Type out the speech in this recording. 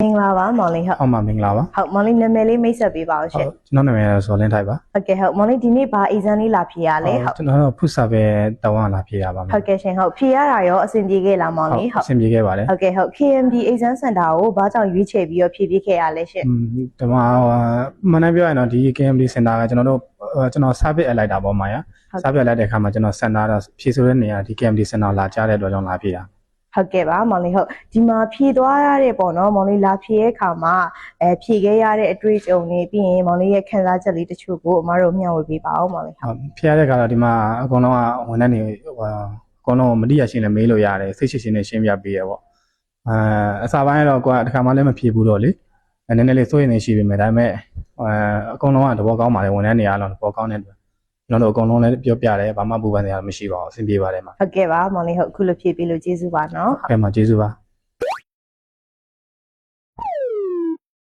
မင်္ဂလာပါမောင်လေးဟုတ် ဟုတ်မှာမင်္ဂလာပါ ဟုတ်မောင်လေးနာမည်လေးမိတ်ဆက်ပေးပါဦးရှင် ကျွန်တော်နာမည်ကဇော်လင်းထိုက်ပါ ဟုတ်ကဲ့ဟုတ်မောင်လေးဒီနေ့ဘာ exam လေးလာဖြေရလဲဟုတ် ကျွန်တော်တို့ဖုစာပဲတောင်းရလာဖြေရပါမယ် ဟုတ်ကဲ့ရှင်ဟုတ်ဖြေရတာရောအဆင်ပြေခဲ့လားမောင်လေးဟုတ် အဆင်ပြေခဲ့ပါတယ် ဟုတ်ကဲ့ဟုတ် KMD exam center ကိုဘာကြောင့်ရွေးချယ်ပြီးတော့ဖြေပြခဲ့ရလဲရှင် ဒီမှာမနက်ပြောရင်တော့ဒီ KMD Center ကကျွန်တော် service အလိုက်တာပေါ့မှာရ service လိုက်တဲ့အခါမှာကျွန်တော် center တော့ဖြေဆိုတဲ့နေရာဒီ KMD Center လာကြားတဲ့အတွက်ကြောင့်လာဖြေရ ဟုတ်ကဲ့ပါမောင်လေးဟုတ်ဒီမှာဖြေသွားရတဲ့ပေါ့နော်မောင်လေးလာဖြေရဲ့အခါမှာဖြေခဲ့ရတဲ့အတွေ့အကြုံတွေပြီးရင်မောင်လေးရဲ့ခံစားချက်လေးတချို့ကိုအမတို့မျှဝေပေးပါအောင်မောင်လေးဟုတ် ဖြေရတဲ့အခါတော့ဒီမှာအကုန်လုံးကဝန်ထမ်းတွေအကုန်လုံးမတိရရှင်းလည်းမေးလို့ရတယ်စိတ်ရှိရှင်းနဲ့ရှင်းပြပေးရပေါ့အစာပိုင်းတော့ကိုကတခါမှလည်းမဖြေဘူးတော့လေနည်းနည်းလေးစိုးရိမ်နေရှိပေမဲ့ဒါပေမဲ့အကုန်လုံးကသဘောကောင်းပါတယ်ဝန်ထမ်းတွေအားလုံးသဘောကောင်းတဲ့အတွက်ကျွန်တော်တို့အကုန်လုံးလည်းပြောပြတယ်ဘာမှပူပန်စရာမရှိပါဘူးအဆင်ပြေပါတယ်မှာ ဟုတ်ကဲ့ပါမောင်လေးဟုတ်အခုလိုဖြေပေးလို့ကျေးဇူးပါနော် ဟုတ်ကဲ့မှာကျေးဇူးပါ